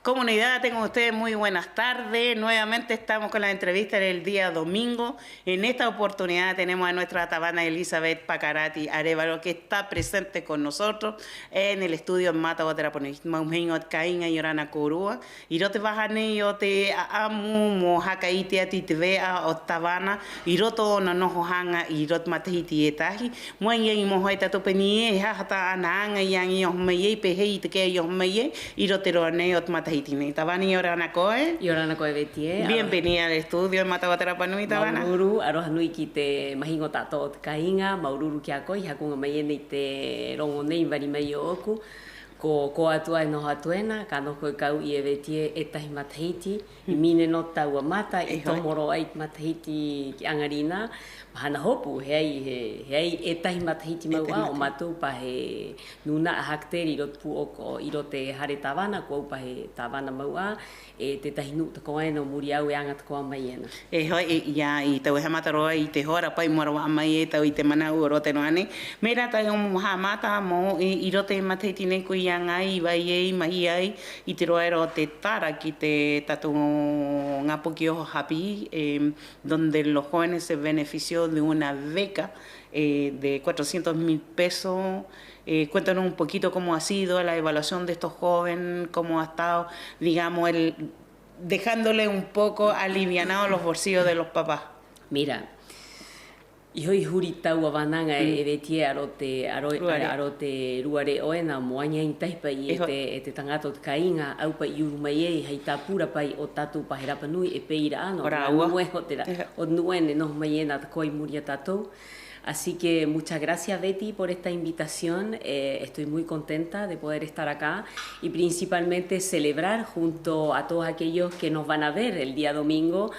Comunidad, tengan ustedes muy buenas tardes. Nuevamente estamos con la entrevista del día domingo. En esta oportunidad tenemos a nuestra tabana Elizabeth Pacarati Arevalo, que está presente con nosotros en el estudio en Mata Wateraponiismo Caína y Orana Corúa. Y yo te bajane, yo te amo, mojacaite a ti te vea o tabana, y yo todo no nos hanga, y yo te matehiti etaji. Muanye y mojaita tu penie, hasta ananga y angios meye, pejeite que ellos meye, y yo te roane o te matehiti. Tabani Orana Coe. Y Orana Coe Betie. Bienvenida al estudio en Mata Wateraponiismo Tabana. Maururu, aros nui kite mahingo tato kainga, Maururu kiako, y hakunga mayene te rongone invari mayo oku. Ko atua no atuena, kano ko kau I Betie etai matahiti, mine no taua mata, I tomoro ai matahiti ki angarina. Hana hopu hei etai matahiti maua o matu pa he nuna hakteri rot pu oko irote hare tabana ko pa he tabana maua te tahinu ko no muriau e anga ko maiena ya I te we mataro I te hora pai moro mai te te mana rote no ane mera ta un mata mo irote matahiti ne ku yanga I vai ei mai ai I te roero te tara ki te tatu ngapokio happy donde los jóvenes se benefició de una beca de 400,000 pesos. Cuéntanos un poquito cómo ha sido la evaluación de estos jóvenes, cómo ha estado, digamos, dejándole un poco alivianados los bolsillos de los papás. Mira, Ihoi hurita wavananga Betie arote ruare oena moaña intaipa I te tangato kainga aupa iurumaye haitapura pai o tatu paherapanui peira ano nuehotera o nuene nos mayena koi muria tato. Así que muchas gracias Betty por esta invitación, estoy muy contenta de poder estar acá y principalmente celebrar junto a todos aquellos que nos van a ver el día domingo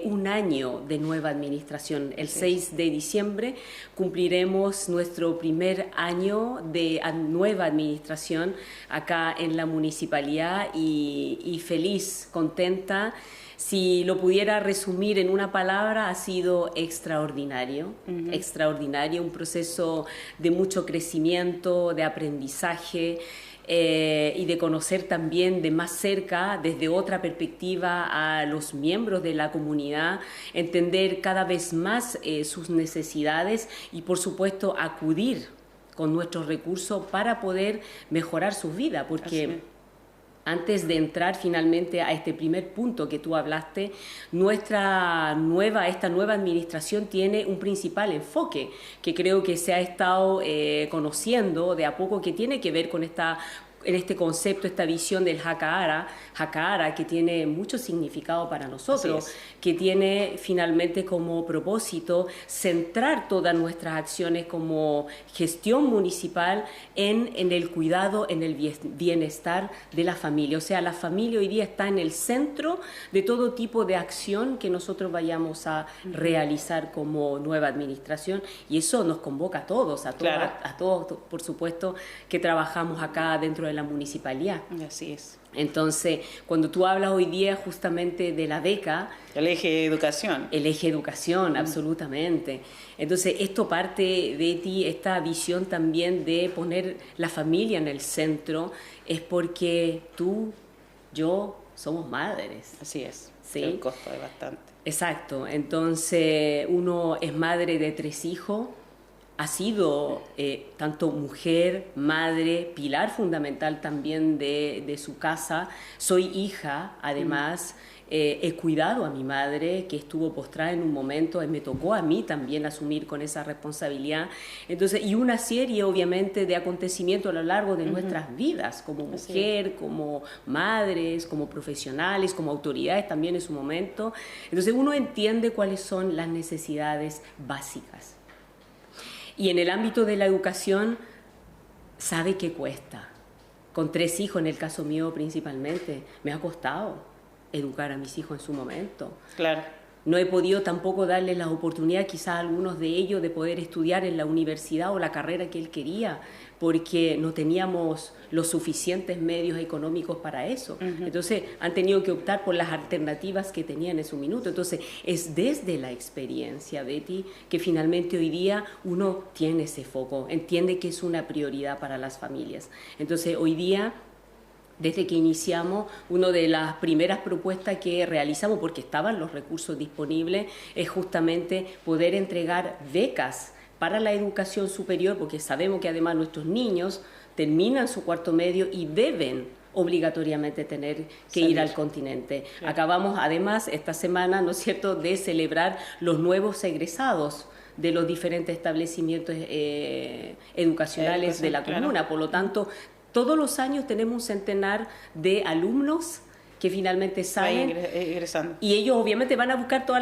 un año de nueva administración. El 6 de diciembre cumpliremos nuestro primer año de nueva administración acá en la municipalidad y feliz, contenta. Si lo pudiera resumir en una palabra, ha sido extraordinario, extraordinario, un proceso de mucho crecimiento, de aprendizaje y de conocer también de más cerca, desde otra perspectiva, a los miembros de la comunidad, entender cada vez más sus necesidades y, por supuesto, acudir con nuestros recursos para poder mejorar sus vidas, porque antes de entrar finalmente a este primer punto que tú hablaste, esta nueva administración tiene un principal enfoque que creo que se ha estado conociendo de a poco, que tiene que ver con este concepto, esta visión del Hakaara, que tiene mucho significado para nosotros, que tiene finalmente como propósito centrar todas nuestras acciones como gestión municipal en el cuidado, en el bienestar de la familia. O sea, la familia hoy día está en el centro de todo tipo de acción que nosotros vayamos a realizar como nueva administración, y eso nos convoca a todos, a todos, por supuesto, que trabajamos acá dentro de la municipalidad. Así es. Entonces, cuando tú hablas hoy día justamente de la beca... El eje de educación. El eje de educación, absolutamente. Entonces, esto parte de ti, esta visión también de poner la familia en el centro, es porque tú, yo, somos madres. Así es. ¿Sí? El costo es bastante. Exacto. Entonces, uno es madre de 3 hijos, ha sido tanto mujer, madre, pilar fundamental también de su casa. Soy hija, además, he cuidado a mi madre, que estuvo postrada en un momento, y me tocó a mí también asumir con esa responsabilidad. Entonces, y una serie, obviamente, de acontecimientos a lo largo de nuestras vidas, como mujer, como madres, como profesionales, como autoridades también en su momento. Entonces, uno entiende cuáles son las necesidades básicas. Y en el ámbito de la educación, sabe que cuesta. Con 3 hijos, en el caso mío principalmente, me ha costado educar a mis hijos en su momento. Claro. No he podido tampoco darles la oportunidad, quizás a algunos de ellos, de poder estudiar en la universidad o la carrera que él quería, porque no teníamos los suficientes medios económicos para eso. Entonces han tenido que optar por las alternativas que tenían en su minuto. Entonces es desde la experiencia, Betty, que finalmente hoy día uno tiene ese foco, entiende que es una prioridad para las familias. Entonces hoy día, desde que iniciamos, una de las primeras propuestas que realizamos, porque estaban los recursos disponibles, es justamente poder entregar becas para la educación superior, porque sabemos que además nuestros niños terminan su cuarto medio y deben obligatoriamente tener que ir al continente. Claro. Acabamos además esta semana, ¿no es cierto?, de celebrar los nuevos egresados de los diferentes establecimientos educacionales de la comuna. Claro. Por lo tanto, todos los años tenemos un centenar de alumnos que finalmente salen y ellos obviamente van a buscar todas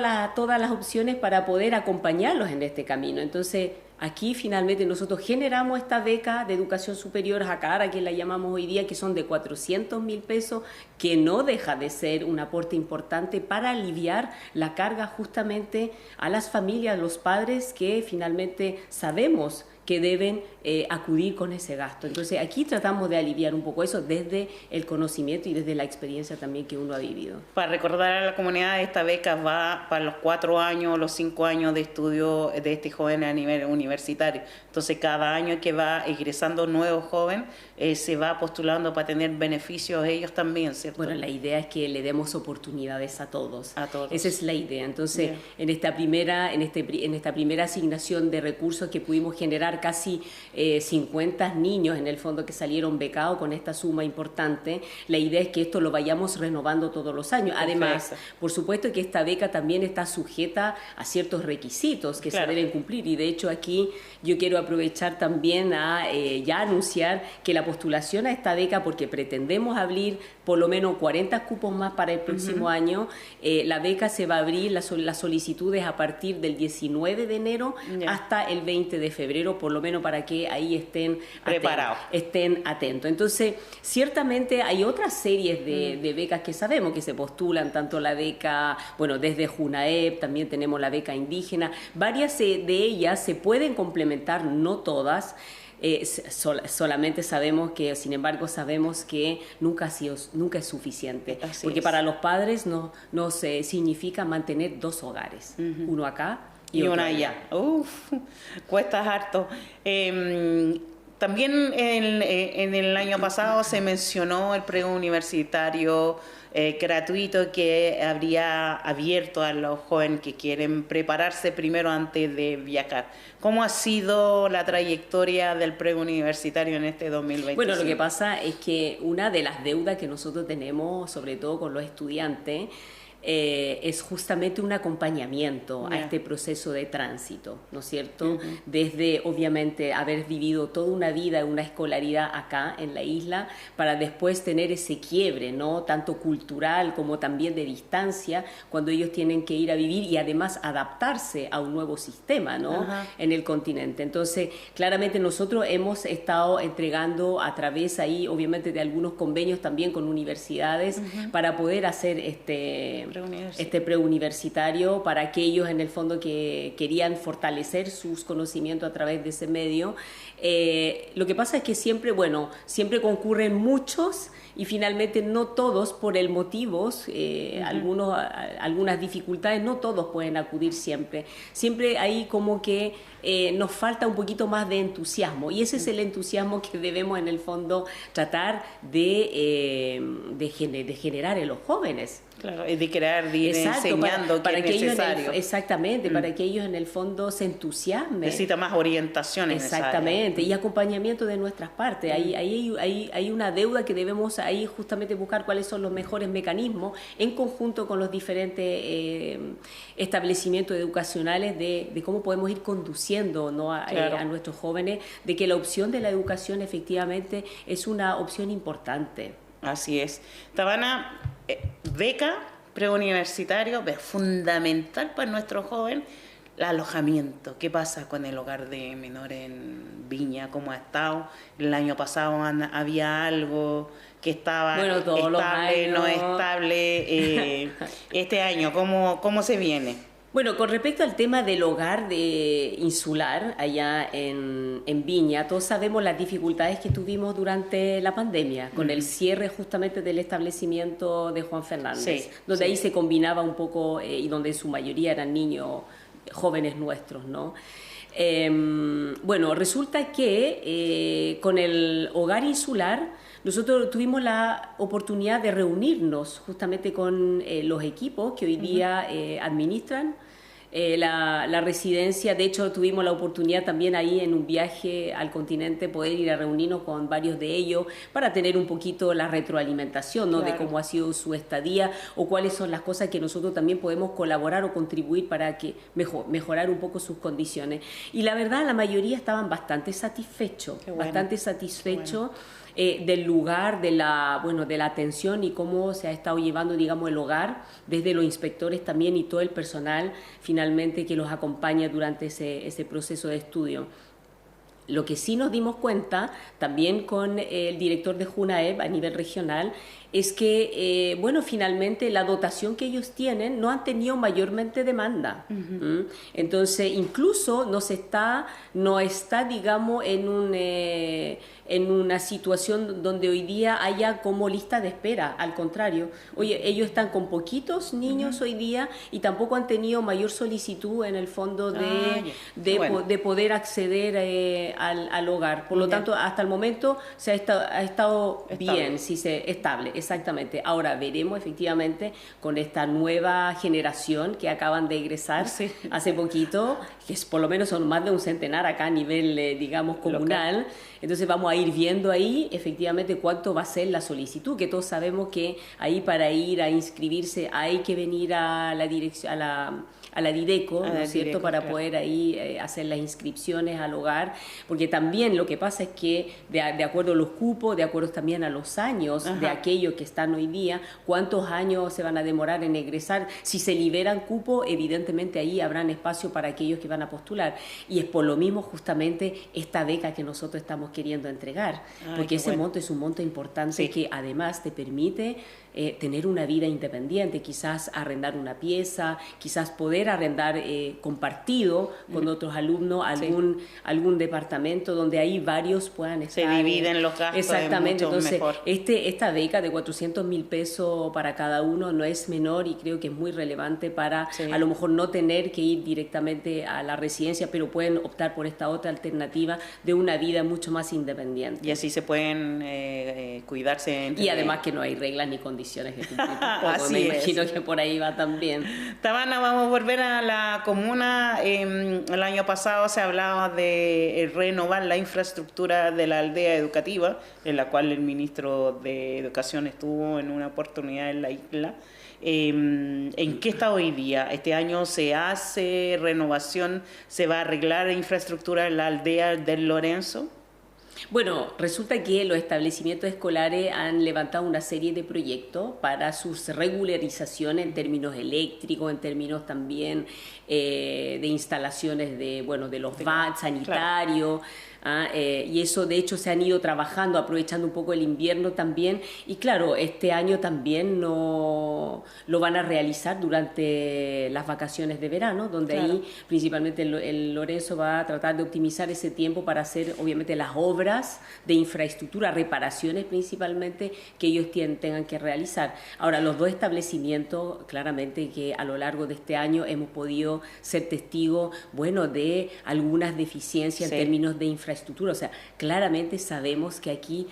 las opciones para poder acompañarlos en este camino. Entonces, aquí finalmente nosotros generamos esta beca de educación superior JACAR, que la llamamos hoy día, que son de 400.000 pesos, que no deja de ser un aporte importante para aliviar la carga justamente a las familias, a los padres que finalmente sabemos que deben acudir con ese gasto. Entonces aquí tratamos de aliviar un poco eso desde el conocimiento y desde la experiencia también que uno ha vivido. Para recordar a la comunidad, esta beca va para los 4 años, los 5 años de estudio de este joven a nivel universitario. Entonces cada año que va egresando un nuevo joven, se va postulando para tener beneficios ellos también, ¿cierto? Bueno, la idea es que le demos oportunidades a todos. A todos. Esa es la idea. Entonces, en esta primera asignación de recursos que pudimos generar, casi 50 niños en el fondo que salieron becados con esta suma importante. La idea es que esto lo vayamos renovando todos los años. Además, por supuesto que esta beca también está sujeta a ciertos requisitos que se deben cumplir, y de hecho aquí yo quiero aprovechar también a ya anunciar que la postulación a esta beca, porque pretendemos abrir por lo menos 40 cupos más para el próximo año, la beca se va a abrir, las solicitudes a partir del 19 de enero hasta el 20 de febrero, por lo menos para que ahí estén preparados, estén atentos. Entonces, ciertamente hay otras series de becas que sabemos que se postulan, tanto la beca, bueno, desde JUNAEP, también tenemos la beca indígena, varias de ellas se pueden complementar, no todas. Solamente sabemos que, sin embargo, sabemos que nunca es suficiente. Porque para los padres no significa mantener 2 hogares, uno acá y uno allá. Cuesta harto. También en el año pasado se mencionó el preuniversitario gratuito que habría abierto a los jóvenes que quieren prepararse primero antes de viajar. ¿Cómo ha sido la trayectoria del preuniversitario en este 2025? Bueno, lo que pasa es que una de las deudas que nosotros tenemos, sobre todo con los estudiantes, es justamente un acompañamiento a este proceso de tránsito, ¿no es cierto? Desde, obviamente, haber vivido toda una vida, una escolaridad acá en la isla, para después tener ese quiebre, ¿no? Tanto cultural como también de distancia, cuando ellos tienen que ir a vivir y además adaptarse a un nuevo sistema, ¿no? En el continente. Entonces, claramente nosotros hemos estado entregando a través ahí, obviamente, de algunos convenios también con universidades para poder hacer este preuniversitario para aquellos en el fondo que querían fortalecer sus conocimientos a través de ese medio. Lo que pasa es que siempre concurren muchos y finalmente no todos, por el motivos, algunas dificultades, no todos pueden acudir siempre. Siempre hay como que nos falta un poquito más de entusiasmo, y ese es el entusiasmo que debemos en el fondo tratar de generar en los jóvenes. Claro, y de crear, de ir enseñando para que es necesario. Exactamente, para que ellos en el fondo se entusiasmen. Necesita más orientación. Exactamente, y acompañamiento de nuestras partes. Hay una deuda que debemos ahí justamente buscar cuáles son los mejores mecanismos en conjunto con los diferentes establecimientos educacionales de cómo podemos ir conduciendo, ¿no? a nuestros jóvenes, de que la opción de la educación efectivamente es una opción importante. Así es. Tabana, beca preuniversitario, es fundamental para nuestro joven. alojamiento. ¿Qué pasa con el hogar de menores en Viña? ¿Cómo ha estado? El año pasado había algo que estaba estable, no estable. Este año, ¿cómo se viene? Bueno, con respecto al tema del hogar insular allá en Viña, todos sabemos las dificultades que tuvimos durante la pandemia, con el cierre justamente del establecimiento de Juan Fernández, donde ahí se combinaba un poco y donde en su mayoría eran niños jóvenes nuestros, ¿no? Bueno, resulta que con el hogar insular nosotros tuvimos la oportunidad de reunirnos justamente con los equipos que hoy día administran la residencia. De hecho, tuvimos la oportunidad también ahí en un viaje al continente poder ir a reunirnos con varios de ellos para tener un poquito la retroalimentación, ¿no? Claro. De cómo ha sido su estadía o cuáles son las cosas que nosotros también podemos colaborar o contribuir para que mejorar un poco sus condiciones. Y la verdad, la mayoría estaban bastante satisfechos, del lugar, de la atención y cómo se ha estado llevando, digamos, el hogar, desde los inspectores también y todo el personal finalmente que los acompaña durante ese proceso de estudio. Lo que sí nos dimos cuenta, también con el director de JUNAEP a nivel regional, es que, finalmente la dotación que ellos tienen no han tenido mayormente demanda. Entonces, incluso no está, digamos, en una situación donde hoy día haya como lista de espera. Al contrario, oye, ellos están con poquitos niños hoy día y tampoco han tenido mayor solicitud en el fondo de poder acceder al hogar. Por lo tanto, hasta el momento ha estado bien, estable. Exactamente. Ahora veremos efectivamente con esta nueva generación que acaban de egresar hace poquito, que por lo menos son más de un centenar acá a nivel, digamos, comunal. Local. Entonces vamos a ir viendo ahí efectivamente cuánto va a ser la solicitud, que todos sabemos que ahí para ir a inscribirse hay que venir a la dirección, a la Dideco, ¿no es cierto?, para poder ahí hacer las inscripciones al hogar, porque también lo que pasa es que de acuerdo a los cupos, de acuerdo también a los años de aquellos que están hoy día, cuántos años se van a demorar en egresar, si se liberan cupos, evidentemente ahí habrán espacio para aquellos que van a postular, y es por lo mismo justamente esta beca que nosotros estamos queriendo entregar, porque ese monto es un monto importante que además te permite tener una vida independiente, quizás arrendar una pieza, quizás poder arrendar compartido con otros alumnos algún departamento donde ahí varios puedan estar. Se dividen los gastos. Exactamente, entonces mejor. Esta beca de 400.000 pesos para cada uno no es menor y creo que es muy relevante para a lo mejor no tener que ir directamente a la residencia, pero pueden optar por esta otra alternativa de una vida mucho más independiente. Y así se pueden cuidarse. Y además que no hay reglas ni condiciones que cumplir tampoco. Me imagino que por ahí va también. Tabana, vamos a volver a la comuna. El año pasado se hablaba de renovar la infraestructura de la aldea educativa, en la cual el ministro de Educación estuvo en una oportunidad en la isla. ¿En qué está hoy día? ¿Este año se hace renovación? ¿Se va a arreglar la infraestructura en la aldea del Lorenzo? Bueno, resulta que los establecimientos escolares han levantado una serie de proyectos para su regularización en términos eléctricos, en términos también de instalaciones de los VAT sanitarios. Y eso de hecho se han ido trabajando, aprovechando un poco el invierno también, y claro, este año también lo van a realizar durante las vacaciones de verano, donde ahí principalmente el Lorenzo va a tratar de optimizar ese tiempo para hacer obviamente las obras de infraestructura, reparaciones principalmente que ellos tengan que realizar. Ahora, los dos establecimientos, claramente que a lo largo de este año hemos podido ser testigos, de algunas deficiencias en términos de infraestructura. O sea, claramente sabemos que aquí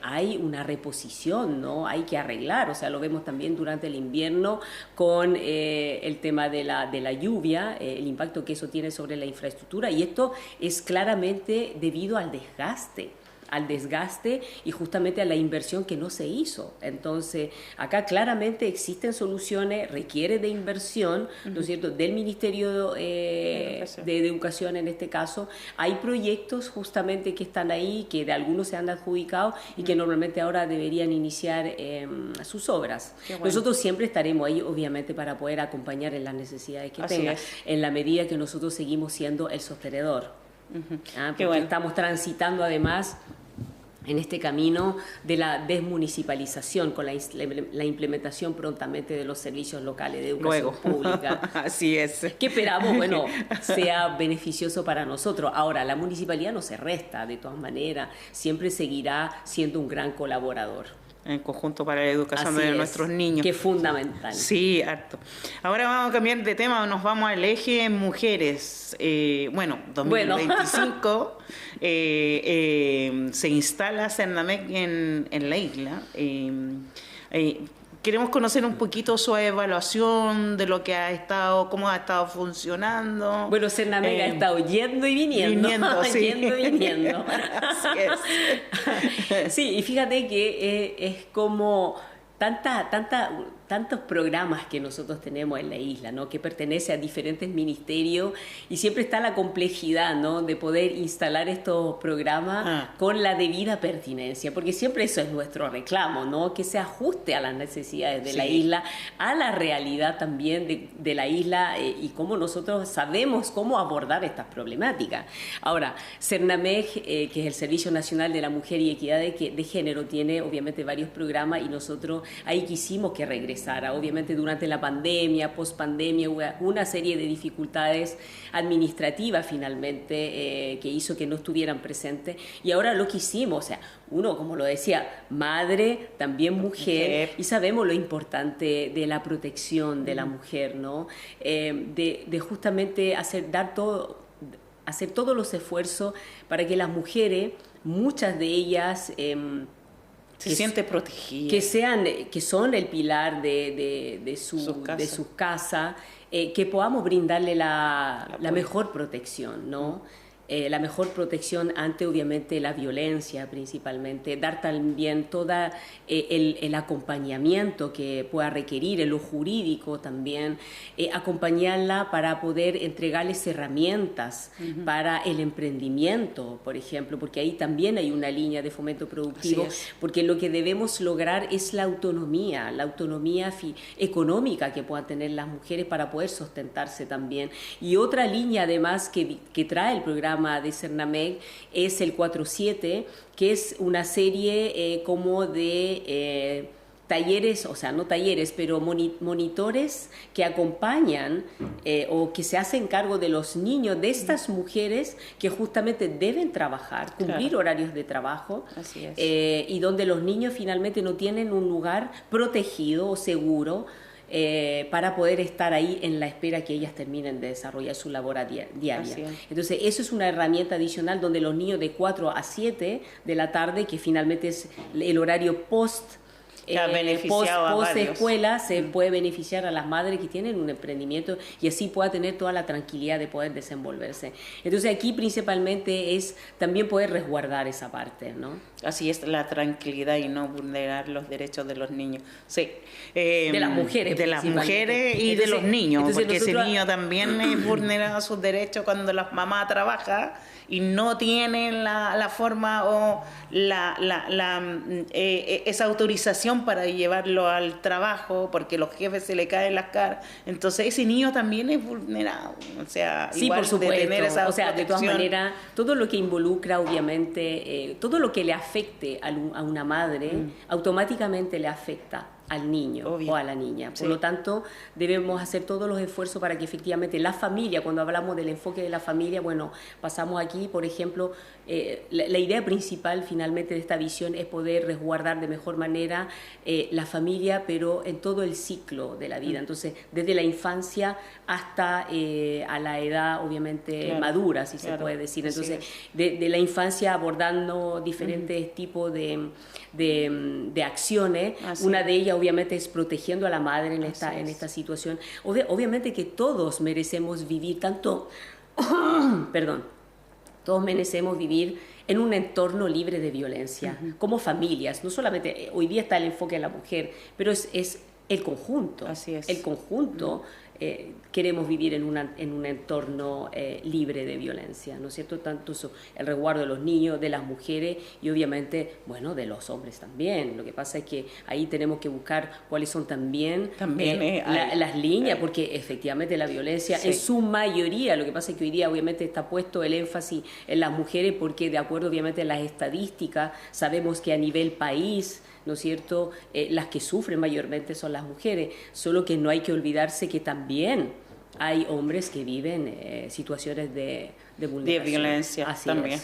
hay una reposición, ¿no? Hay que arreglar, o sea, lo vemos también durante el invierno con el tema de la lluvia, el impacto que eso tiene sobre la infraestructura, y esto es claramente debido al desgaste al desgaste y justamente a la inversión que no se hizo. Entonces, acá claramente existen soluciones, requiere de inversión, ¿no es cierto?, del Ministerio de Educación en este caso. Hay proyectos justamente que están ahí, que de algunos se han adjudicado y que normalmente ahora deberían iniciar sus obras. Bueno. Nosotros siempre estaremos ahí, obviamente, para poder acompañar en las necesidades que tenga, en la medida que nosotros seguimos siendo el sostenedor. Porque bueno, estamos transitando además en este camino de la desmunicipalización con la implementación prontamente de los servicios locales de educación pública. Así es. Que esperamos, bueno, sea beneficioso para nosotros. Ahora, la municipalidad no se resta, de todas maneras, siempre seguirá siendo un gran colaborador. En conjunto para la educación de nuestros niños. Que es fundamental. Sí, harto. Ahora vamos a cambiar de tema, nos vamos al eje mujeres. 2025 se instala Cernamec en la isla. Queremos conocer un poquito su evaluación de lo que ha estado, cómo ha estado funcionando. Bueno, Cernamec ha estado yendo y viniendo. Sí. Yendo y viniendo. Así es. Sí, y fíjate que es como tantos programas que nosotros tenemos en la isla, ¿no?, que pertenece a diferentes ministerios, y siempre está la complejidad, ¿no?, de poder instalar estos programas con la debida pertinencia, porque siempre eso es nuestro reclamo, ¿no?, que se ajuste a las necesidades de la isla, a la realidad también de la isla, y cómo nosotros sabemos cómo abordar estas problemáticas. Ahora, Cernamec, que es el Servicio Nacional de la Mujer y Equidad de Género, tiene obviamente varios programas, y nosotros ahí quisimos que regresara. Obviamente durante la pandemia, post-pandemia, hubo una serie de dificultades administrativas finalmente que hizo que no estuvieran presentes, y ahora lo que hicimos, o sea, uno, como lo decía, madre, también mujer, y sabemos lo importante de la protección de la mujer, ¿no? De justamente hacer todos los esfuerzos para que las mujeres, muchas de ellas se siente protegida, que son el pilar de sus casas, que podamos brindarle la mejor protección, ¿no? La mejor protección ante, obviamente, la violencia principalmente, dar también todo el acompañamiento que pueda requerir, en lo jurídico también, acompañarla para poder entregarles herramientas para el emprendimiento, por ejemplo, porque ahí también hay una línea de fomento productivo, porque lo que debemos lograr es la autonomía económica que puedan tener las mujeres para poder sustentarse también. Y otra línea además que trae el programa de Cernamec es el 4-7, que es una serie como de talleres, o sea, no talleres, pero monitores que acompañan o que se hacen cargo de los niños de estas mujeres que justamente deben trabajar, cumplir horarios de trabajo. Así es. Y donde los niños finalmente no tienen un lugar protegido o seguro para poder estar ahí en la espera que ellas terminen de desarrollar su labor diaria. Entonces, eso es una herramienta adicional donde los niños de 4 a 7 de la tarde, que finalmente es el horario post escuela, se puede beneficiar a las madres que tienen un emprendimiento, y así pueda tener toda la tranquilidad de poder desenvolverse. Entonces aquí principalmente es también poder resguardar esa parte, ¿no? Así es, la tranquilidad y no vulnerar los derechos de los niños. Sí. De las mujeres. De las mujeres y entonces, de los niños, porque ese niño también vulnera sus derechos cuando la mamá trabaja y no tienen la forma o esa autorización para llevarlo al trabajo, porque los jefes se le caen las caras. Entonces ese niño también es vulnerado. O sea, sí, igual por supuesto. De tener esa de todas maneras, todo lo que involucra, obviamente, todo lo que le afecte a una madre, automáticamente le afecta al niño o a la niña. Por lo tanto, debemos hacer todos los esfuerzos para que efectivamente la familia, cuando hablamos del enfoque de la familia, bueno, pasamos aquí, por ejemplo, la idea principal finalmente de esta visión es poder resguardar de mejor manera la familia, pero en todo el ciclo de la vida. Entonces, desde la infancia hasta a la edad, obviamente, madura, si se puede decir. Entonces, de la infancia abordando diferentes tipos de acciones. Una de ellas, obviamente, es protegiendo a la madre en esta situación. Obviamente que todos merecemos vivir todos merecemos vivir en un entorno libre de violencia, como familias. No solamente, hoy día está el enfoque de la mujer, pero es el conjunto. Así es. El conjunto. Queremos vivir en un entorno libre de violencia, ¿no es cierto? Tanto el resguardo de los niños, de las mujeres y obviamente, bueno, de los hombres también. Lo que pasa es que ahí tenemos que buscar cuáles son también las líneas, porque efectivamente la violencia en su mayoría, lo que pasa es que hoy día obviamente está puesto el énfasis en las mujeres porque de acuerdo obviamente a las estadísticas sabemos que a nivel país, ¿no es cierto?, las que sufren mayormente son las mujeres, solo que no hay que olvidarse que también hay hombres que viven situaciones de vulneración. De violencia. Así también.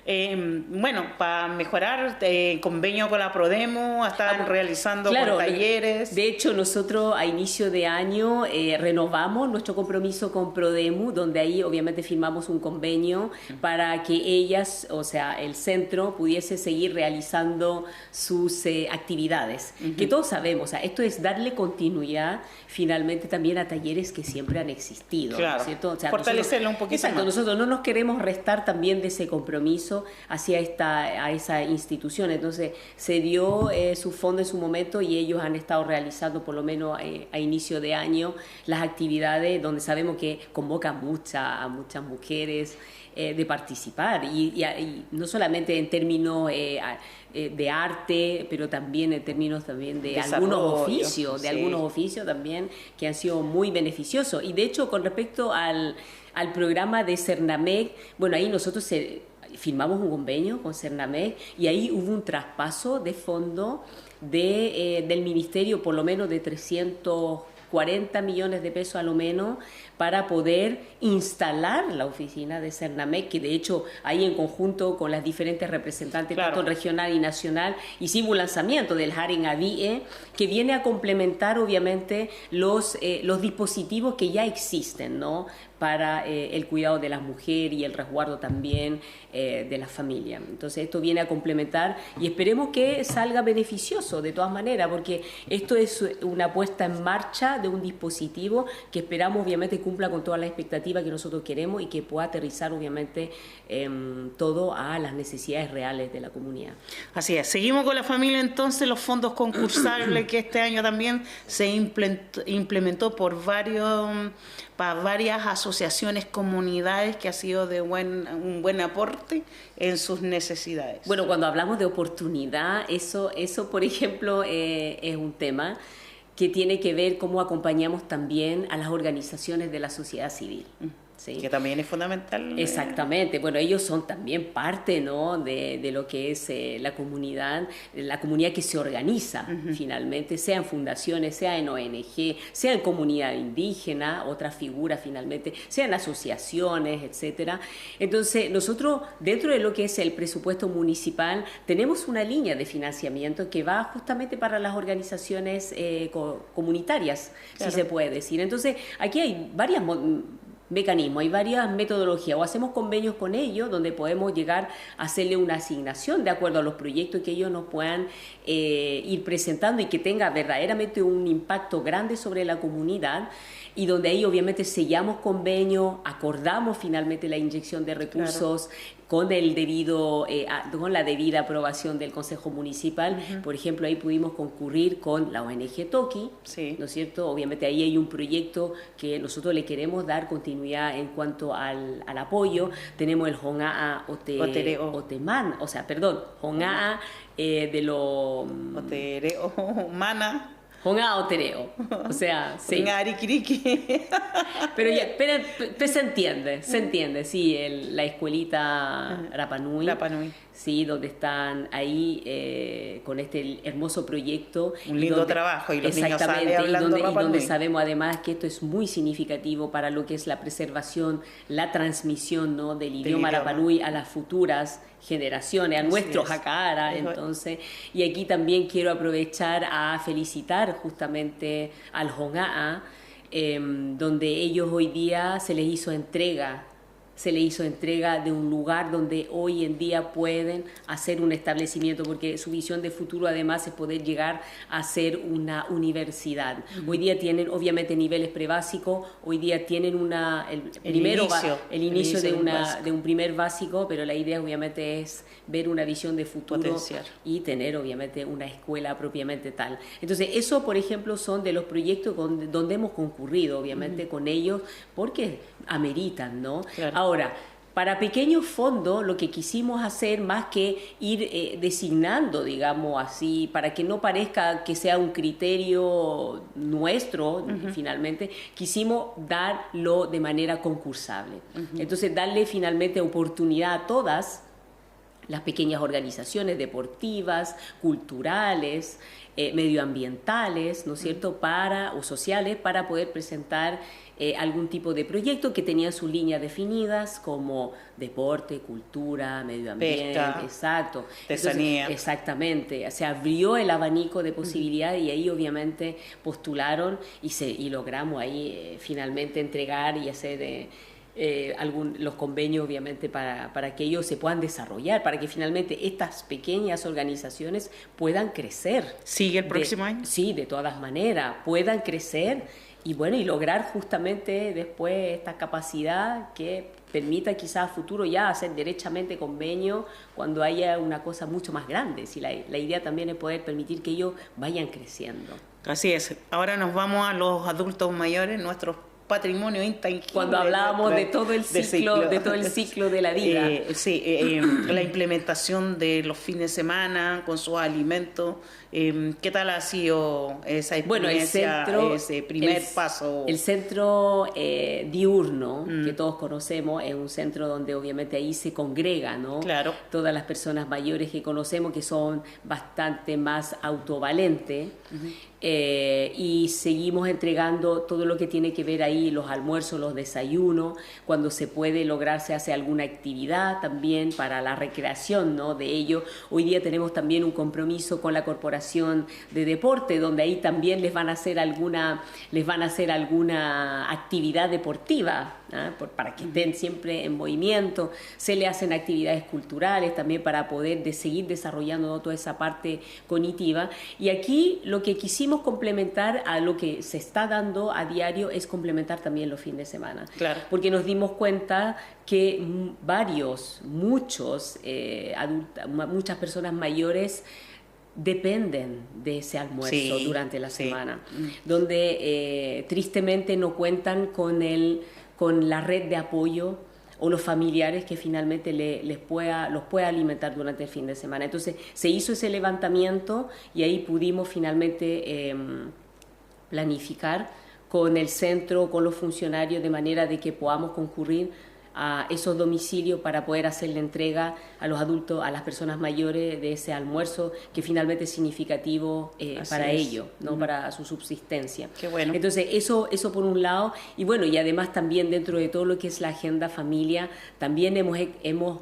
Bueno, para mejorar el convenio con la Prodemo, están realizando talleres. De hecho, nosotros a inicio de año renovamos nuestro compromiso con Prodemo, donde ahí obviamente firmamos un convenio para que ellas, o sea, el centro, pudiese seguir realizando sus actividades. Que todos sabemos, o sea, esto es darle continuidad finalmente también a talleres que siempre han existido. Claro, ¿no es cierto? O sea, fortalecerlo un poquito más. Nosotros no nos queremos restar también de ese compromiso hacia esa institución. Entonces se dio su fondo en su momento y ellos han estado realizando por lo menos a inicio de año las actividades donde sabemos que convoca a muchas mujeres de participar y no solamente en términos de arte, pero también en términos también de algunos oficios también que han sido muy beneficiosos. Y de hecho con respecto al programa de Cernamec, bueno, ahí nosotros firmamos un convenio con Cernamec y ahí hubo un traspaso de fondo del ministerio por lo menos de 340 millones de pesos a lo menos para poder instalar la oficina de Cernamec, que de hecho ahí en conjunto con las diferentes representantes, tanto regional y nacional, hicimos un lanzamiento del Haren Avie, que viene a complementar obviamente los dispositivos que ya existen, ¿no?, para el cuidado de las mujeres y el resguardo también de la familia. Entonces esto viene a complementar y esperemos que salga beneficioso de todas maneras, porque esto es una puesta en marcha de un dispositivo que esperamos obviamente cumpla con todas las expectativas que nosotros queremos y que pueda aterrizar obviamente todo a las necesidades reales de la comunidad. Así es. Seguimos con la familia entonces, los fondos concursables que este año también se implementó para varias asociaciones, comunidades, que ha sido de un buen aporte en sus necesidades. Bueno, cuando hablamos de oportunidad, eso por ejemplo es un tema que tiene que ver cómo acompañamos también a las organizaciones de la sociedad civil. ¿Sí? Que también es fundamental. Exactamente. Bueno, ellos son también parte, ¿no?, de lo que es la comunidad que se organiza finalmente, sea en fundaciones, sea en ONG, sea en comunidad indígena, otras figuras finalmente, sea en asociaciones, etcétera. Entonces, nosotros, dentro de lo que es el presupuesto municipal, tenemos una línea de financiamiento que va justamente para las organizaciones comunitarias, claro, si se puede decir. Entonces, aquí hay varias mecanismos, hay varias metodologías, o hacemos convenios con ellos donde podemos llegar a hacerle una asignación de acuerdo a los proyectos que ellos nos puedan ir presentando y que tenga verdaderamente un impacto grande sobre la comunidad, y donde ahí obviamente sellamos convenios, acordamos finalmente la inyección de recursos, claro, con la debida aprobación del Consejo Municipal. Por ejemplo, ahí pudimos concurrir con la ONG Toki, sí, ¿no es cierto? Obviamente ahí hay un proyecto que nosotros le queremos dar continuidad en cuanto al apoyo. Tenemos el Hongaa Oteman, o sea, perdón, Hongaa de lo Otereo Mana. Hongaa Otereo, o sea, sí. Hongaa Arikiriki. Pero se entiende, sí, la escuelita Rapanui. Sí, donde están ahí con este hermoso proyecto. Un lindo trabajo, y los niños salen hablando Rapanui. Y donde sabemos además que esto es muy significativo para lo que es la preservación, la transmisión, ¿no?, del idioma Rapanui a las futuras generaciones, a nuestros Hakara. Entonces, y aquí también quiero aprovechar a felicitar justamente al Hongaa, donde ellos hoy día se les hizo entrega se le hizo entrega de un lugar donde hoy en día pueden hacer un establecimiento, porque su visión de futuro además es poder llegar a ser una universidad. Hoy día tienen obviamente niveles prebásicos, hoy día tienen el inicio de un primer básico, pero la idea obviamente es ver una visión de futuro y tener obviamente una escuela propiamente tal. Entonces eso, por ejemplo, son de los proyectos donde hemos concurrido obviamente con ellos, porque ameritan, ¿no? Claro. Ahora, para pequeños fondos, lo que quisimos hacer, más que ir designando, digamos así, para que no parezca que sea un criterio nuestro, finalmente, quisimos darlo de manera concursable. Entonces, darle finalmente oportunidad a todas las pequeñas organizaciones deportivas, culturales, medioambientales, ¿no es cierto?, o sociales, para poder presentar algún tipo de proyecto que tenía sus líneas definidas, como deporte, cultura, medio ambiente, pesca, exacto, artesanía. Exactamente, se abrió el abanico de posibilidades y ahí obviamente postularon y logramos ahí finalmente entregar y hacer los convenios obviamente para que ellos se puedan desarrollar, para que finalmente estas pequeñas organizaciones puedan crecer. ¿Sigue el próximo año? Sí, de todas maneras, puedan crecer y bueno, y lograr justamente después esta capacidad que permita quizás a futuro ya hacer derechamente convenio cuando haya una cosa mucho más grande. Si la idea también es poder permitir que ellos vayan creciendo. Así es. Ahora nos vamos a los adultos mayores, nuestros patrimonio intangible. Cuando hablábamos de todo el ciclo de la vida. La implementación de los fines de semana con sus alimentos. ¿Qué tal ha sido esa experiencia, ese primer paso? El centro diurno, que todos conocemos, es un centro donde obviamente ahí se congrega, ¿no? Claro. Todas las personas mayores que conocemos, que son bastante más autovalentes. Y seguimos entregando todo lo que tiene que ver ahí, los almuerzos, los desayunos, cuando se puede lograr se hace alguna actividad también para la recreación, ¿no?, de ellos. Hoy día tenemos también un compromiso con la Corporación de Deporte, donde ahí también les van a hacer alguna actividad deportiva, ¿eh? Para que estén siempre en movimiento. Se le hacen actividades culturales también para poder seguir desarrollando, ¿no?, toda esa parte cognitiva. Y aquí lo que quisimos complementar a lo que se está dando a diario es complementar también los fines de semana. Claro. Porque nos dimos cuenta que muchas personas mayores dependen de ese almuerzo durante la semana, donde tristemente no cuentan con la red de apoyo o los familiares que finalmente los pueda alimentar durante el fin de semana. Entonces se hizo ese levantamiento y ahí pudimos finalmente planificar con el centro, con los funcionarios, de manera de que podamos concurrir a esos domicilios para poder hacer la entrega a los adultos, a las personas mayores, de ese almuerzo que finalmente es significativo para ellos, ¿no?, para su subsistencia. Qué bueno. Entonces eso por un lado, y bueno, y además también dentro de todo lo que es la agenda familia, también hemos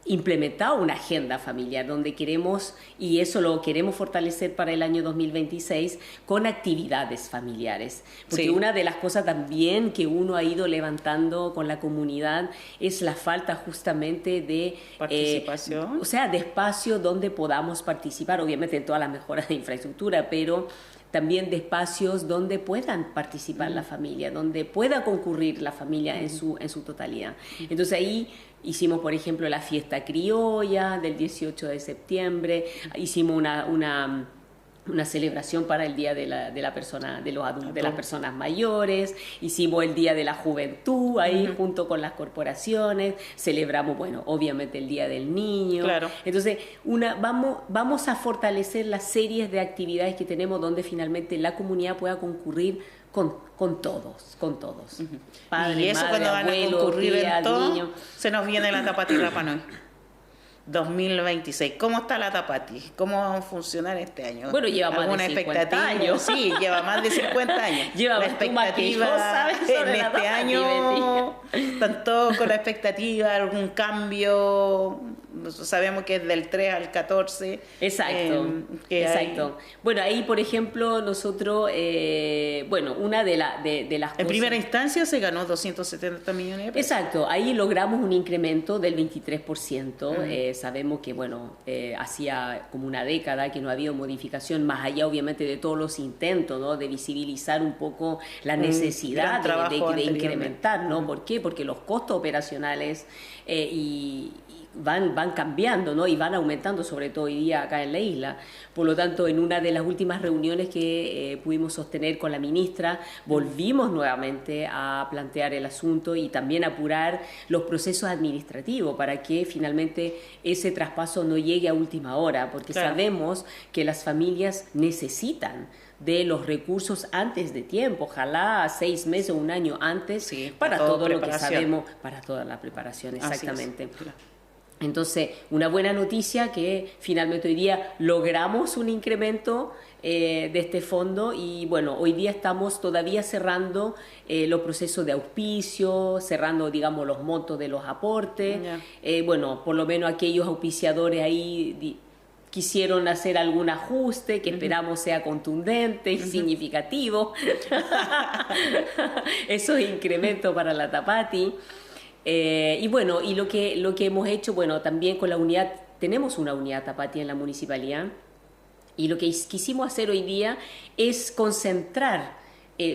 implementado una agenda familiar donde queremos, y eso lo queremos fortalecer para el año 2026, con actividades familiares. Porque una de las cosas también que uno ha ido levantando con la comunidad es la falta justamente de participación. De espacio donde podamos participar, obviamente en todas las mejoras de infraestructura, pero también de espacios donde puedan participar la familia, donde pueda concurrir la familia en su totalidad. Entonces ahí hicimos, por ejemplo, la fiesta criolla del 18 de septiembre, hicimos una celebración para el Día de las personas mayores, hicimos el Día de la Juventud ahí junto con las corporaciones, celebramos, bueno, obviamente el Día del Niño. Claro. Entonces, vamos a fortalecer las series de actividades que tenemos donde finalmente la comunidad pueda concurrir con todos. Padre, y eso madre, cuando abuelo, van a concurrir tía, en todo, niño. se nos viene la Tapati Rapa Nui 2026. ¿Cómo está la Tapati? ¿Cómo va a funcionar este año? Bueno, lleva más de 50 años. Sí, lleva más de 50 años. Lleva la expectativa en este año, están todos con la expectativa, algún cambio sabemos que es del 3 al 14. Exacto, exacto. Bueno, ahí, por ejemplo, nosotros, bueno, una de las cosas... En primera instancia se ganó 270 millones de pesos. Exacto, ahí logramos un incremento del 23%. Sabemos que, bueno, hacía como una década que no había modificación, más allá, obviamente, de todos los intentos, ¿no?, de visibilizar un poco la necesidad de incrementar, ¿no? ¿Por qué? Porque los costos operacionales van cambiando, ¿no?, y van aumentando, sobre todo hoy día acá en la isla. Por lo tanto, en una de las últimas reuniones que pudimos sostener con la ministra, volvimos nuevamente a plantear el asunto y también apurar los procesos administrativos para que finalmente ese traspaso no llegue a última hora, porque sabemos que las familias necesitan de los recursos antes de tiempo, ojalá 6 meses o un año antes, para todo lo que sabemos, para toda la preparación, exactamente. Entonces, una buena noticia que finalmente hoy día logramos un incremento de este fondo y bueno, hoy día estamos todavía cerrando los procesos de auspicio, cerrando, digamos, los montos de los aportes. Bueno, por lo menos aquellos auspiciadores ahí quisieron hacer algún ajuste que esperamos sea contundente y significativo. Esos incrementos para la Tapati. Y bueno, y lo que hemos hecho, bueno, también con la unidad, tenemos una unidad Tapati en la municipalidad, y lo que quisimos hacer hoy día es concentrar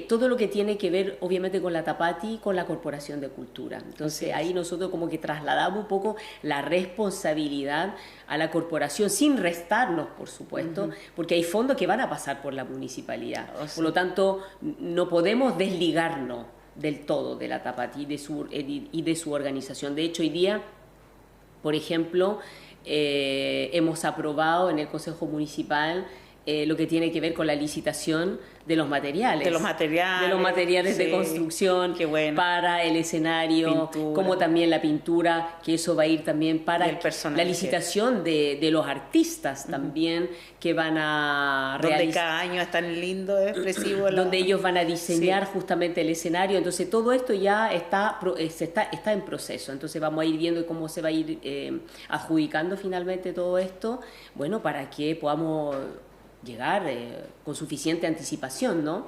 todo lo que tiene que ver, obviamente, con la Tapati, con la Corporación de Cultura. Entonces, ahí nosotros como que trasladamos un poco la responsabilidad a la corporación, sin restarnos, por supuesto, porque hay fondos que van a pasar por la municipalidad. Por lo tanto, no podemos desligarnos del todo de la Tapati y de su organización. De hecho, hoy día, por ejemplo, hemos aprobado en el Consejo Municipal lo que tiene que ver con la licitación de los materiales. De los materiales de construcción para el escenario, como también la pintura, que eso va a ir también para la licitación de los artistas también, que van a realizar. Donde cada año es tan lindo, expresivo. Donde ellos van a diseñar justamente el escenario. Entonces todo esto ya está en proceso. Entonces vamos a ir viendo cómo se va a ir adjudicando finalmente todo esto, bueno, para que podamos llegar con suficiente anticipación, ¿no?,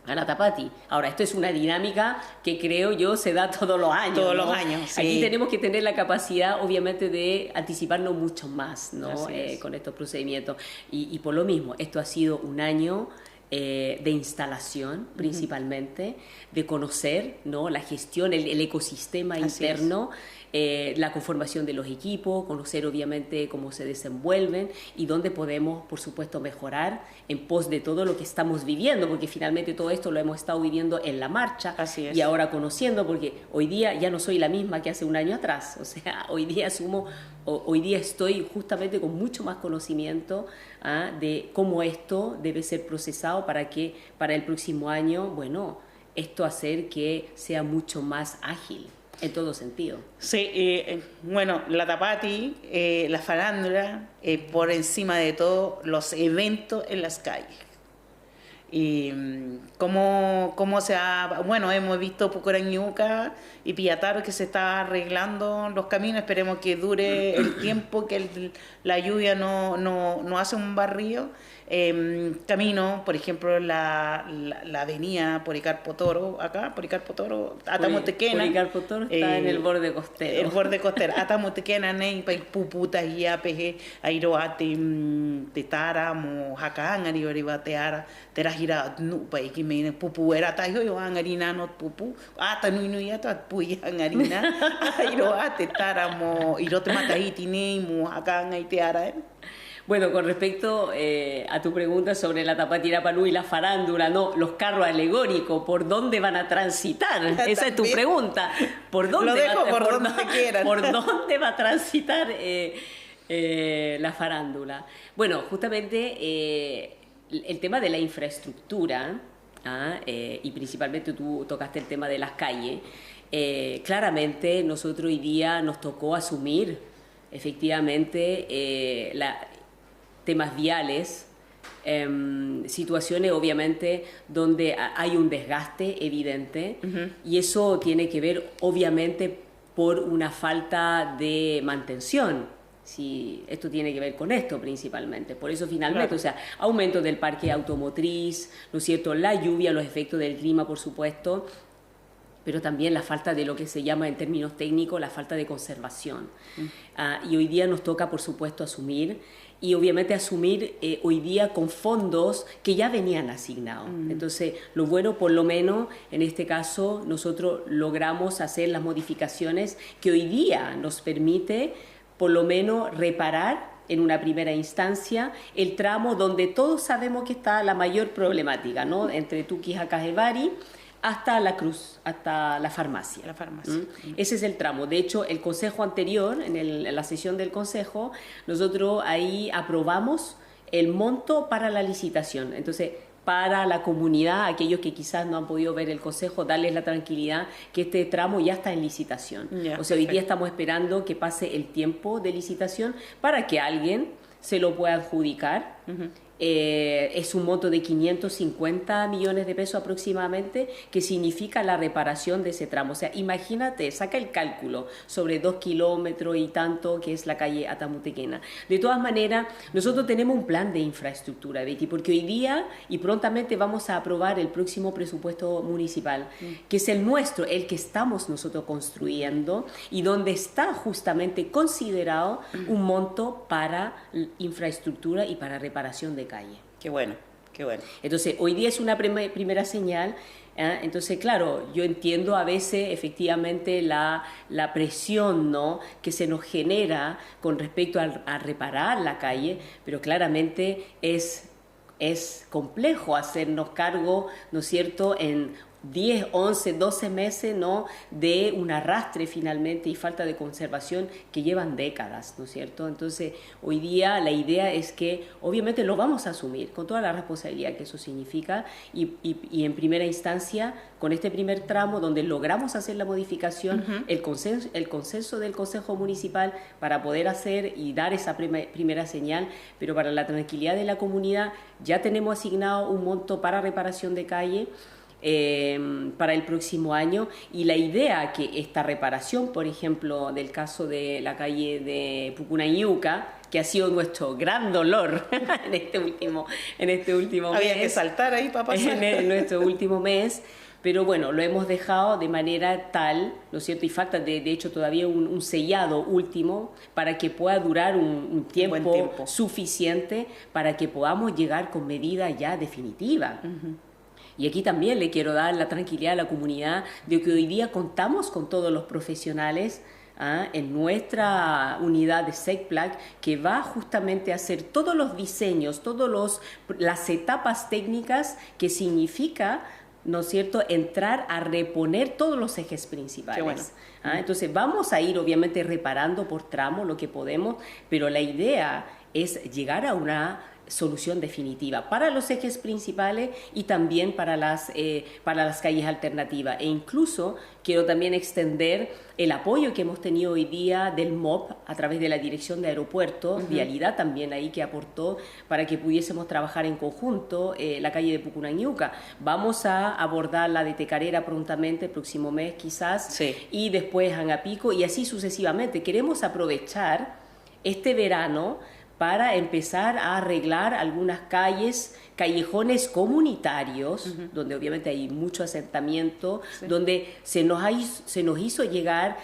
a la Tapati. Ahora, esto es una dinámica que creo yo se da todos los años. Todos los años, sí. Aquí tenemos que tener la capacidad, obviamente, de anticiparnos mucho más, ¿no?, con estos procedimientos. Y por lo mismo, esto ha sido un año de instalación, principalmente, de conocer, ¿no?, la gestión, el ecosistema interno, la conformación de los equipos, conocer obviamente cómo se desenvuelven y dónde podemos, por supuesto, mejorar en pos de todo lo que estamos viviendo, porque finalmente todo esto lo hemos estado viviendo en la marcha y ahora conociendo, porque hoy día ya no soy la misma que hace un año atrás. O sea, hoy día estoy justamente con mucho más conocimiento de cómo esto debe ser procesado para que para el próximo año, bueno, esto hacer que sea mucho más ágil. En todo sentido. Sí, bueno, la Tapati, la farándula, por encima de todo, los eventos en las calles. Y cómo se ha... Bueno, hemos visto Pucurañuca y Pillataro que se está arreglando los caminos. Esperemos que dure el tiempo, que la lluvia no hace un barrio. Camino, por ejemplo, la avenida Policarpo Toro, acá, Policarpo Toro, Atamotequena. Policarpo Toro está en el borde costero. El borde costero. Atamotequena, Neipa, Puputa, Yapeje, Airoate, Tetáramo, Jacán, Aribateara, Terajira, Nupa, y que me Pupu era Tayo, yo Angarina, no Pupu, Ata Nuyata, Puyan, Arina, Airoate, Tetáramo, Irote Matahiti, Neimu, Jacán, Aiteara. Bueno, con respecto a tu pregunta sobre la Tapati Irapanui y la farándula, no, los carros alegóricos, ¿por dónde van a transitar? Esa es tu pregunta. ¿Por dónde va a transitar la farándula? Bueno, justamente el tema de la infraestructura, y principalmente tú tocaste el tema de las calles, claramente nosotros hoy día nos tocó asumir efectivamente temas viales, situaciones obviamente donde hay un desgaste evidente, y eso tiene que ver obviamente por una falta de mantención. Si esto tiene que ver con esto principalmente. Por eso finalmente, claro, o sea, aumento del parque automotriz, ¿no es cierto? La lluvia, los efectos del clima, por supuesto, pero también la falta de lo que se llama en términos técnicos la falta de conservación. Y hoy día nos toca, por supuesto, asumir, y obviamente asumir hoy día con fondos que ya venían asignados. Entonces, lo bueno, por lo menos, en este caso, nosotros logramos hacer las modificaciones que hoy día nos permite, por lo menos, reparar en una primera instancia el tramo donde todos sabemos que está la mayor problemática, ¿no? Entre Tuquis a Cajevari hasta la Cruz, hasta la farmacia. Ese es el tramo. De hecho, el consejo anterior, en la sesión del consejo, nosotros ahí aprobamos el monto para la licitación. Entonces, para la comunidad, aquellos que quizás no han podido ver el consejo, darles la tranquilidad que este tramo ya está en licitación. O sea, hoy día estamos esperando que pase el tiempo de licitación para que alguien se lo pueda adjudicar. Es un monto de 550 millones de pesos aproximadamente, que significa la reparación de ese tramo. O sea, imagínate, saca el cálculo sobre 2 kilómetros y tanto, que es la calle Atamutequena. De todas maneras, nosotros tenemos un plan de infraestructura, Betty, porque hoy día y prontamente vamos a aprobar el próximo presupuesto municipal, que es el nuestro, el que estamos nosotros construyendo, y donde está justamente considerado un monto para infraestructura y para reparación de calle. Qué bueno, qué bueno. Entonces, hoy día es una primera señal. Entonces, claro, yo entiendo a veces efectivamente la presión, ¿no?, que se nos genera con respecto a reparar la calle, pero claramente es complejo hacernos cargo, ¿no es cierto?, en 10, 11, 12 meses, ¿no?, de un arrastre finalmente y falta de conservación que llevan décadas, ¿no es cierto? Entonces, hoy día la idea es que obviamente lo vamos a asumir con toda la responsabilidad que eso significa, y en primera instancia, con este primer tramo donde logramos hacer la modificación, el consenso del Consejo Municipal para poder hacer y dar esa primera señal, pero para la tranquilidad de la comunidad ya tenemos asignado un monto para reparación de calle para el próximo año, y la idea que esta reparación, por ejemplo, del caso de la calle de Pucunayuca, que ha sido nuestro gran dolor en este último mes. Había que saltar ahí para pasar. En nuestro último mes, pero bueno, lo hemos dejado de manera tal, ¿no es cierto? Y falta de hecho todavía un sellado último para que pueda durar un tiempo suficiente para que podamos llegar con medida ya definitiva. Y aquí también le quiero dar la tranquilidad a la comunidad de que hoy día contamos con todos los profesionales en nuestra unidad de SECPLAC, que va justamente a hacer todos los diseños, las etapas técnicas que significa, ¿no es cierto?, entrar a reponer todos los ejes principales. Qué bueno. Entonces vamos a ir obviamente reparando por tramo lo que podemos, pero la idea es llegar a una solución definitiva para los ejes principales y también para las calles alternativas. E incluso quiero también extender el apoyo que hemos tenido hoy día del MOP a través de la Dirección de Aeropuertos, Vialidad también ahí, que aportó para que pudiésemos trabajar en conjunto la calle de Pucunayuca. Vamos a abordar la de Tecarera prontamente, el próximo mes quizás, y después Angapico, y así sucesivamente. Queremos aprovechar este verano para empezar a arreglar algunas callejones comunitarios, donde obviamente hay mucho asentamiento, donde se nos hizo llegar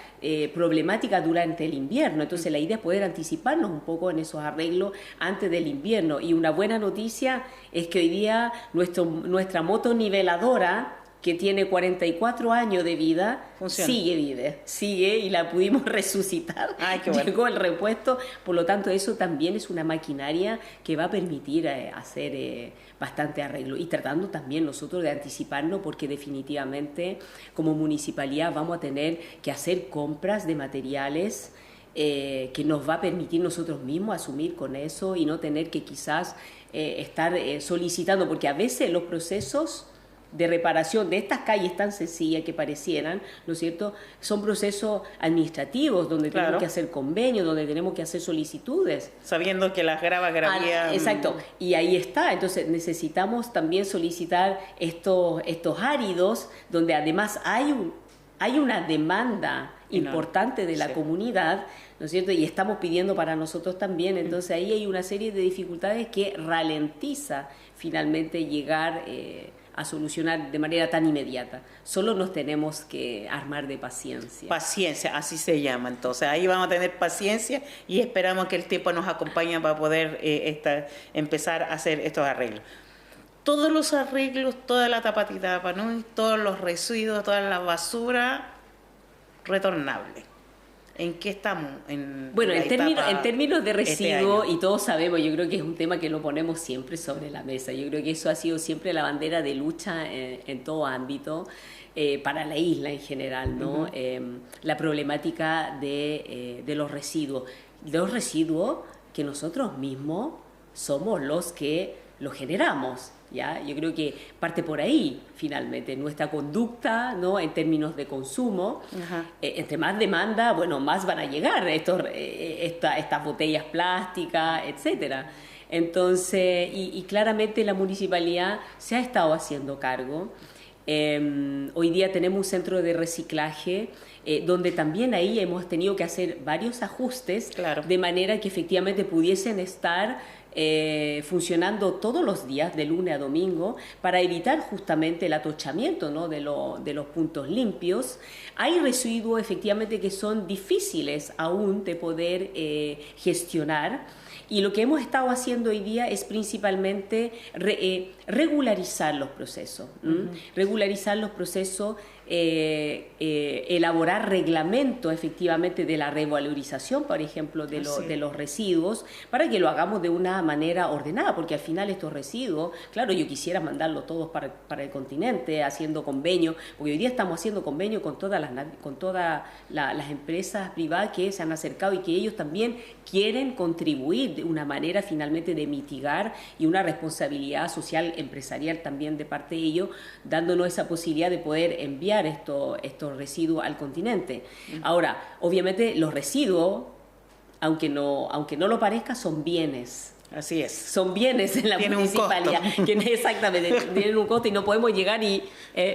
problemática durante el invierno. Entonces la idea es poder anticiparnos un poco en esos arreglos antes del invierno. Y una buena noticia es que hoy día nuestra motoniveladora, que tiene 44 años de vida, sigue y la pudimos resucitar. Ay, qué bueno. Llegó el repuesto, por lo tanto eso también es una maquinaria que va a permitir hacer bastante arreglo, y tratando también nosotros de anticiparnos, porque definitivamente como municipalidad vamos a tener que hacer compras de materiales que nos va a permitir nosotros mismos asumir con eso y no tener que quizás estar solicitando, porque a veces los procesos de reparación de estas calles tan sencillas que parecieran, ¿no es cierto?, son procesos administrativos donde tenemos que hacer convenios, donde tenemos que hacer solicitudes. Sabiendo que las gravían. Exacto, y ahí está. Entonces necesitamos también solicitar estos áridos, donde además hay una demanda importante de la comunidad, ¿no es cierto? Y estamos pidiendo para nosotros también, entonces ahí hay una serie de dificultades que ralentiza finalmente llegar a solucionar de manera tan inmediata. Solo nos tenemos que armar de paciencia. Paciencia, así se llama. Entonces ahí vamos a tener paciencia y esperamos que el tiempo nos acompañe para poder empezar a hacer estos arreglos. Todos los arreglos, toda la Tapatitapa, ¿no? Todos los residuos, toda la basura retornable. ¿En qué estamos? Bueno, en términos de residuos, y todos sabemos, yo creo que es un tema que lo ponemos siempre sobre la mesa. Yo creo que eso ha sido siempre la bandera de lucha en todo ámbito, para la isla en general, ¿no? La problemática de los residuos. Los residuos que nosotros mismos somos los que los generamos. ¿Ya? Yo creo que parte por ahí, finalmente, nuestra conducta, ¿no? En términos de consumo. Entre más demanda, bueno, más van a llegar estas botellas plásticas, etcétera. Entonces, y claramente la municipalidad se ha estado haciendo cargo. Hoy día tenemos un centro de reciclaje donde también ahí hemos tenido que hacer varios ajustes, claro, de manera que efectivamente pudiesen estar funcionando todos los días de lunes a domingo para evitar justamente el atochamiento, ¿no? de los puntos limpios. Hay residuos efectivamente que son difíciles aún de poder gestionar, y lo que hemos estado haciendo hoy día es principalmente regularizar los procesos, regularizar los procesos, elaborar reglamentos efectivamente de la revalorización, por ejemplo, de los residuos, para que lo hagamos de una manera ordenada, porque al final estos residuos, claro, yo quisiera mandarlos todos para el continente, haciendo convenio, porque hoy día estamos haciendo convenio con todas las empresas privadas que se han acercado y que ellos también quieren contribuir de una manera finalmente de mitigar, y una responsabilidad social empresarial también de parte de ellos, dándonos esa posibilidad de poder enviar estos residuos al continente. Ahora, obviamente los residuos, aunque no lo parezca, son bienes. Así es. Son bienes en la municipalidad. Exactamente, tienen un costo y no podemos llegar y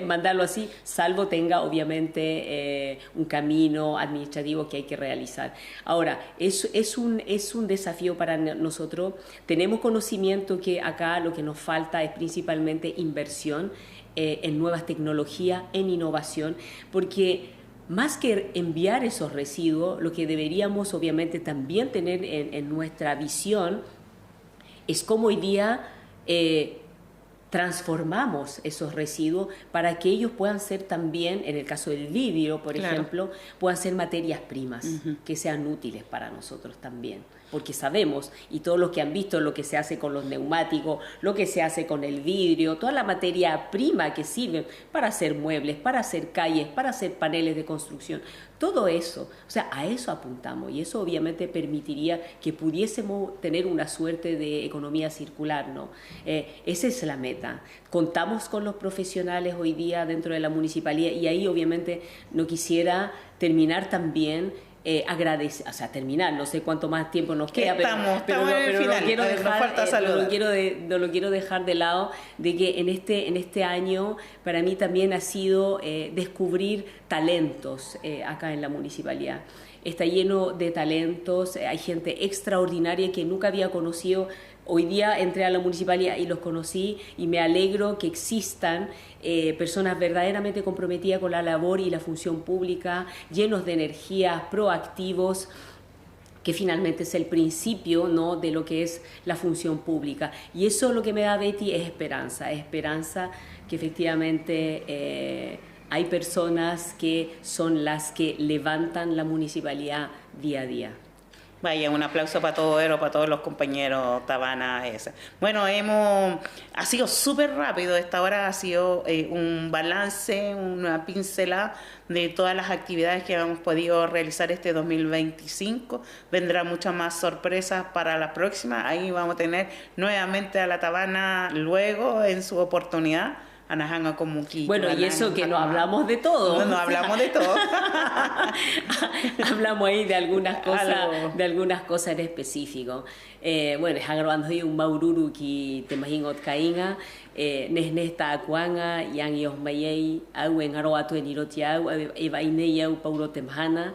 mandarlo así, salvo tenga obviamente un camino administrativo que hay que realizar. Ahora, es un desafío para nosotros. Tenemos conocimiento que acá lo que nos falta es principalmente inversión en nuevas tecnologías, en innovación, porque más que enviar esos residuos, lo que deberíamos obviamente también tener en nuestra visión es cómo hoy día transformamos esos residuos para que ellos puedan ser también, en el caso del vidrio, por ejemplo, puedan ser materias primas que sean útiles para nosotros también. Porque sabemos, y todos los que han visto lo que se hace con los neumáticos, lo que se hace con el vidrio, toda la materia prima que sirve para hacer muebles, para hacer calles, para hacer paneles de construcción, todo eso, o sea, a eso apuntamos, y eso obviamente permitiría que pudiésemos tener una suerte de economía circular, ¿no? Esa es la meta. Contamos con los profesionales hoy día dentro de la municipalidad, y ahí obviamente no quisiera terminar también terminar, no sé cuánto más tiempo nos queda, pero no lo quiero dejar de lado, de que en este año para mí también ha sido descubrir talentos acá en la municipalidad. Está lleno de talentos, hay gente extraordinaria que nunca había conocido. Hoy día entré a la municipalidad y los conocí, y me alegro que existan personas verdaderamente comprometidas con la labor y la función pública, llenos de energía, proactivos, que finalmente es el principio, ¿no?, de lo que es la función pública. Y eso lo que me da, Betty, es esperanza que efectivamente hay personas que son las que levantan la municipalidad día a día. Vaya, un aplauso para todos los compañeros Tabana. Bueno, ha sido súper rápido. Esta hora ha sido un balance, una pincelada de todas las actividades que hemos podido realizar este 2025. Vendrá muchas más sorpresas para la próxima. Ahí vamos a tener nuevamente a la Tabana luego en su oportunidad anajanga como quito. Bueno, y eso que no hablamos de todo. No hablamos de todo. Hablamos ahí de algunas cosas en específico. Bueno, hangrando hoy un maururu que te imagino cainga, nesnesta acuanga, yang yos mayei, au en aroato en irotiau, eva ineyau pauro temhana.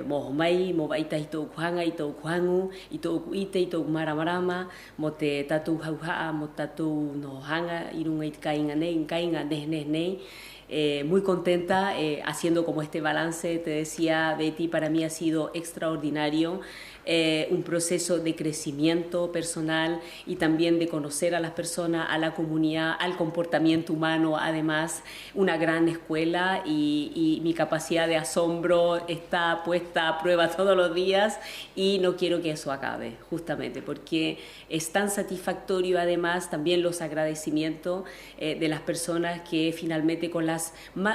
Mo mai mo baita ito kuhanga ito kuhangu ito kuite ito maramarama mo te tatu hauha mo tatu no hanga irunga itkainga nei muy contenta haciendo como este balance. Te decía, Betty, para mí ha sido extraordinario, un proceso de crecimiento personal y también de conocer a las personas, a la comunidad, al comportamiento humano, además una gran escuela, y mi capacidad de asombro está puesta a prueba todos los días y no quiero que eso acabe, justamente porque es tan satisfactorio. Además también los agradecimientos de las personas que finalmente con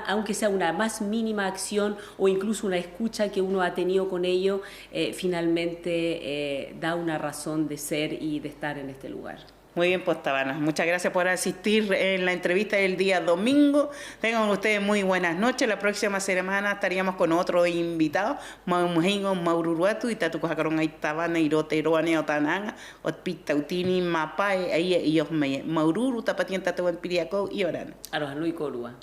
aunque sea una más mínima acción o incluso una escucha que uno ha tenido con ellos, finalmente da una razón de ser y de estar en este lugar. Muy bien, pues Tavana, muchas gracias por asistir en la entrevista del día domingo. Tengan ustedes muy buenas noches. La próxima semana estaríamos con otro invitado, Maururuatu y Tatucacaron ahí Tavana y Roteroane Otananga, Otpita Utini, Mapai, ahí ellos Maururu, Tapatien Tatuan Piriaco y Orana. Arohanui Corua.